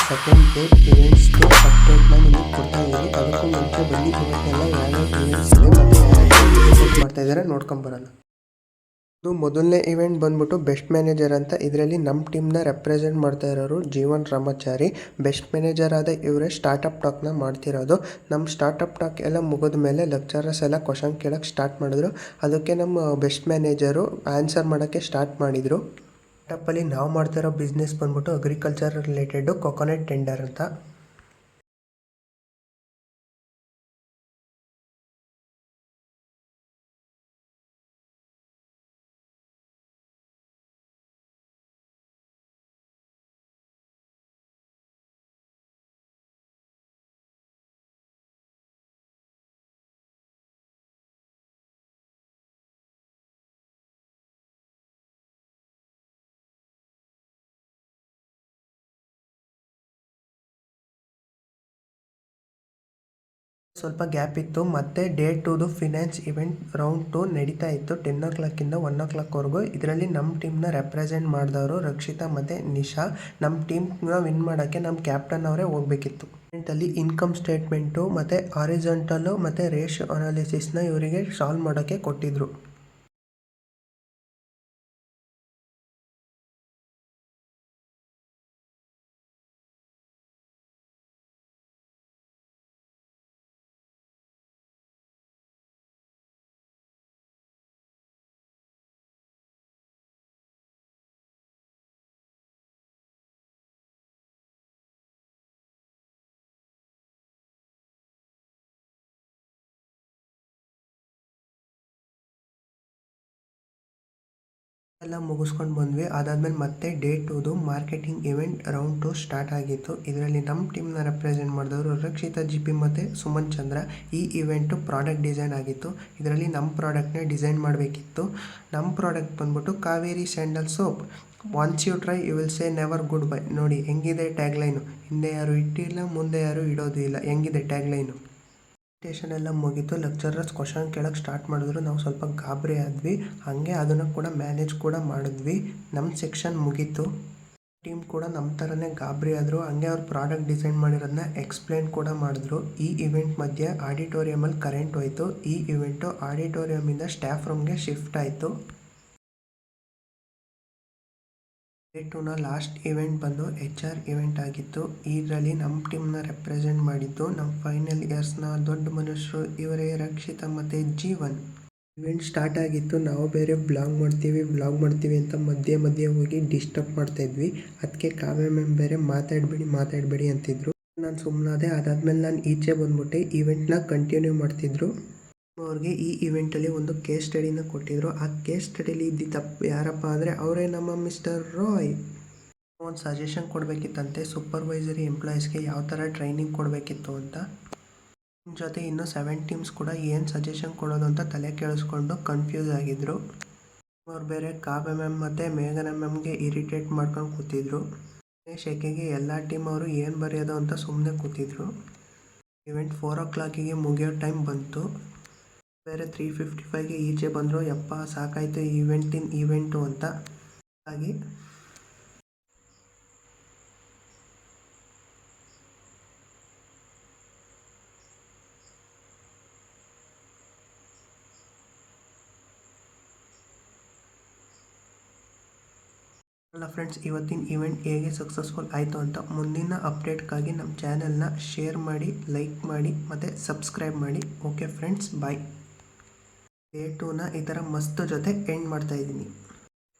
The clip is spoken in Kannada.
ಸೆಕೆಂಡ್ ಡೇ ಇವೆಂಟ್ಸ್ದು ಅಪ್ಡೇಟ್ನ ನಿಮಗೆ ಕೊಡ್ತಾ ಇದ್ದೀನಿ. ಅದಕ್ಕೂ ಮುಂಚೆ ಬನ್ನಿ ಇವತ್ತೆಲ್ಲ ಯಾವ್ಯಾವ ಇವೆಂಟ್ಸ್ ಇದೆ ಮತ್ತು ಯಾವ್ಯಾವ ಮಾಡ್ತಾ ಇದ್ದಾರೆ ನೋಡ್ಕೊಂಬರೋಣ. ಇದು ಮೊದಲನೇ ಇವೆಂಟ್ ಬಂದ್ಬಿಟ್ಟು ಬೆಸ್ಟ್ ಮ್ಯಾನೇಜರ್ ಅಂತ. ಇದರಲ್ಲಿ ನಮ್ಮ ಟೀಮ್ನ ರೆಪ್ರೆಸೆಂಟ್ ಮಾಡ್ತಾ ಇರೋರು ಜೀವನ್ ರಾಮಾಚಾರಿ. ಬೆಸ್ಟ್ ಮ್ಯಾನೇಜರ್ ಆದ ಇವರೇ ಸ್ಟಾರ್ಟಪ್ ಟಾಕ್ನ ಮಾಡ್ತಿರೋದು. ನಮ್ಮ ಸ್ಟಾರ್ಟಪ್ ಟಾಕ್ ಎಲ್ಲ ಮುಗಿದ ಮೇಲೆ ಲೆಕ್ಚರರ್ಸ್ ಎಲ್ಲ ಕ್ವಶನ್ ಕೇಳೋಕ್ಕೆ ಸ್ಟಾರ್ಟ್ ಮಾಡಿದ್ರು. ಅದಕ್ಕೆ ನಮ್ಮ ಬೆಸ್ಟ್ ಮ್ಯಾನೇಜರು ಆನ್ಸರ್ ಮಾಡೋಕ್ಕೆ ಸ್ಟಾರ್ಟ್ ಮಾಡಿದರು. ಸ್ಟಾರ್ಟಪ್ಪಲ್ಲಿ ನಾವು ಮಾಡ್ತಿರೋ ಬಿಸ್ನೆಸ್ ಬಂದ್ಬಿಟ್ಟು ಅಗ್ರಿಕಲ್ಚರ್ ರಿಲೇಟೆಡು ಕೊಕೊನಟ್ ಟೆಂಡರ್ ಅಂತ. ಸ್ವಲ್ಪ ಗ್ಯಾಪ್ ಇತ್ತು. ಮತ್ತು ಡೇ 2ದು ಫಿನಾನ್ಸ್ ಇವೆಂಟ್ ರೌಂಡ್ 2 ನಡೀತಾ ಇತ್ತು 10 o'clock ಇಂದ 1 o'clockವರೆಗೂ. ಇದರಲ್ಲಿ ನಮ್ಮ ಟೀಮ್ನ ರೆಪ್ರೆಸೆಂಟ್ ಮಾಡಿದವರು ರಕ್ಷಿತಾ ಮತ್ತು ನಿಶಾ. ನಮ್ಮ ಟೀಮ್ನ ವಿನ್ ಮಾಡೋಕ್ಕೆ ನಮ್ಮ ಕ್ಯಾಪ್ಟನ್ ಅವರೇ ಹೋಗಬೇಕಿತ್ತು. ಇವೆಂಟಲ್ಲಿ ಇನ್ಕಮ್ ಸ್ಟೇಟ್ಮೆಂಟು ಮತ್ತು ಹಾರಿಜಾಂಟಲು ಮತ್ತು ರೇಷಿಯೋ ಅನಾಲಿಸಿಸ್ನ ಇವರಿಗೆ ಸಾಲ್ವ್ ಮಾಡೋಕ್ಕೆ ಕೊಟ್ಟಿದ್ದರು. ಎಲ್ಲ ಮುಗಿಸ್ಕೊಂಡು ಬಂದ್ವಿ. ಅದಾದಮೇಲೆ ಮತ್ತೆ ಡೇ 2ದು ಮಾರ್ಕೆಟಿಂಗ್ ಇವೆಂಟ್ ರೌಂಡ್ 2 ಸ್ಟಾರ್ಟ್ ಆಗಿತ್ತು. ಇದರಲ್ಲಿ ನಮ್ಮ ಟೀಮ್ನ ರೆಪ್ರೆಸೆಂಟ್ ಮಾಡಿದವರು ರಕ್ಷಿತಾ ಜಿ ಪಿ ಮತ್ತು ಸುಮನ್ ಚಂದ್ರ. ಈ ಇವೆಂಟು ಪ್ರಾಡಕ್ಟ್ ಡಿಸೈನ್ ಆಗಿತ್ತು. ಇದರಲ್ಲಿ ನಮ್ಮ ಪ್ರಾಡಕ್ಟ್ನ ಡಿಸೈನ್ ಮಾಡಬೇಕಿತ್ತು. ನಮ್ಮ ಪ್ರಾಡಕ್ಟ್ ಬಂದ್ಬಿಟ್ಟು Kaveri sandal soap. Once you try you will say never good bye. ನೋಡಿ ಹೆಂಗಿದೆ ಟ್ಯಾಗ್ಲೈನು. ಹಿಂದೆ ಯಾರು ಇಟ್ಟಿಲ್ಲ, ಮುಂದೆ ಯಾರು ಇಡೋದು ಇಲ್ಲ. ಹೆಂಗಿದೆ ಟ್ಯಾಗ್ಲೈನು. ಸ್ಟೇಷನ್ ಎಲ್ಲ ಮುಗೀತು. ಲೆಕ್ಚರರ್ಸ್ ಕ್ವಶನ್ ಕೇಳೋಕ್ಕೆ ಸ್ಟಾರ್ಟ್ ಮಾಡಿದ್ರು. ನಾವು ಸ್ವಲ್ಪ ಗಾಬರಿ ಆದ್ವಿ. ಹಾಗೆ ಅದನ್ನು ಕೂಡ ಮ್ಯಾನೇಜ್ ಕೂಡ ಮಾಡಿದ್ವಿ. ನಮ್ಮ ಸೆಕ್ಷನ್ ಮುಗೀತು. ಟೀಮ್ ಕೂಡ ನಮ್ಮ ಥರನೇ ಗಾಬರಿ ಆದರು. ಹಂಗೆ ಅವ್ರು ಪ್ರಾಡಕ್ಟ್ ಡಿಸೈನ್ ಮಾಡಿರೋದನ್ನ ಎಕ್ಸ್ಪ್ಲೇನ್ ಕೂಡ ಮಾಡಿದ್ರು. ಈ ಇವೆಂಟ್ ಮಧ್ಯೆ ಆಡಿಟೋರಿಯಮಲ್ಲಿ ಕರೆಂಟ್ ಹೋಯಿತು. ಈ ಇವೆಂಟು ಆಡಿಟೋರಿಯಮಿಂದ ಸ್ಟಾಫ್ ರೂಮ್ಗೆ ಶಿಫ್ಟ್ ಆಯಿತು. ಡೇ 2ನ ಲಾಸ್ಟ್ ಇವೆಂಟ್ ಬಂದು HR ಇವೆಂಟ್ ಆಗಿತ್ತು. ಇದರಲ್ಲಿ ನಮ್ಮ ಟೀಮ್ನ ರೆಪ್ರೆಸೆಂಟ್ ಮಾಡಿದ್ದು ನಮ್ಮ ಫೈನಲ್ ಇಯರ್ಸ್ನ ದೊಡ್ಡ ಮನುಷ್ಯರು ಇವರೇ ರಕ್ಷಿತಾ ಮತ್ತು ಜೀವನ್. ಇವೆಂಟ್ ಸ್ಟಾರ್ಟ್ ಆಗಿತ್ತು. ನಾವು ಬೇರೆ ಬ್ಲಾಗ್ ಮಾಡ್ತೀವಿ ಅಂತ ಮಧ್ಯೆ ಹೋಗಿ ಡಿಸ್ಟರ್ಬ್ ಮಾಡ್ತಾಯಿದ್ವಿ. ಅದಕ್ಕೆ ಕಾವ್ಯ ಮ್ಯಾಮ್ ಬೇರೆ ಮಾತಾಡಬೇಡಿ ಅಂತಿದ್ರು. ನಾನು ಸುಮ್ಮನಾದೆ. ಅದಾದಮೇಲೆ ನಾನು ಈಚೆ ಬಂದ್ಬಿಟ್ಟೆ. ಇವೆಂಟ್ನ ಕಂಟಿನ್ಯೂ ಮಾಡ್ತಿದ್ರು. ಅವ್ರಿಗೆ ಈ ಇವೆಂಟಲ್ಲಿ ಒಂದು ಕೇಸ್ ಸ್ಟಡಿನ ಕೊಟ್ಟಿದ್ರು. ಆ ಕೇಸ್ ಸ್ಟಡಿಲಿ ಇದ್ದಿದ್ದಪ್ಪ ಯಾರಪ್ಪ ಅಂದರೆ ಅವರೇ ನಮ್ಮ ಮಿಸ್ಟರ್ ರಾಯ್. ಒಂದು ಸಜೆಷನ್ ಕೊಡಬೇಕಿತ್ತಂತೆ ಸೂಪರ್ವೈಸರಿ ಎಂಪ್ಲಾಯೀಸ್ಗೆ ಯಾವ ಥರ ಟ್ರೈನಿಂಗ್ ಕೊಡಬೇಕಿತ್ತು ಅಂತ. ಜೊತೆ ಇನ್ನೂ 7 ಟೀಮ್ಸ್ ಕೂಡ ಏನು ಸಜೆಷನ್ ಕೊಡೋದು ಅಂತ ತಲೆ ಕೇಳಿಸ್ಕೊಂಡು ಕನ್ಫ್ಯೂಸ್ ಆಗಿದ್ದರು. ಅವ್ರು ಬೇರೆ ಕಾವ್ಯ ಮ್ಯಾಮ್ ಮತ್ತು ಮೇಘನಾ ಮ್ಯಾಮ್ಗೆ ಇರಿಟೇಟ್ ಮಾಡ್ಕೊಂಡು ಕೂತಿದ್ರು. ಶೆಕೆಗೆ ಎಲ್ಲ ಟೀಮ್ ಅವರು ಏನು ಬರೆಯೋದು ಅಂತ ಸುಮ್ಮನೆ ಕೂತಿದ್ರು. ಇವೆಂಟ್ 4 o'clockಗೆ ಮುಗಿಯೋ ಟೈಮ್ ಬಂತು. ಬೇರೆ 3:55ಗೆ ಈಚೆ ಬಂದರು. ಯಪ್ಪ ಸಾಕಾಯಿತು ಇವೆಂಟು ಅಂತ. ಹಾಗೆ ಅಲ್ಲ ಫ್ರೆಂಡ್ಸ್, ಇವತ್ತಿನ ಇವೆಂಟ್ ಹೇಗೆ ಸಕ್ಸಸ್ಫುಲ್ ಆಯಿತು ಅಂತ ಮುಂದಿನ ಅಪ್ಡೇಟ್ಗಾಗಿ ನಮ್ಮ ಚಾನೆಲ್ನ ಶೇರ್ ಮಾಡಿ, ಲೈಕ್ ಮಾಡಿ ಮತ್ತು ಸಬ್ಸ್ಕ್ರೈಬ್ ಮಾಡಿ. ಓಕೆ ಫ್ರೆಂಡ್ಸ್, ಬಾಯ್. ಡೇ 2ನ ಈ ಥರ ಮಸ್ತ್ ಜೊತೆ ಎಂಡ್ ಮಾಡ್ತಾಯಿದ್ದೀನಿ.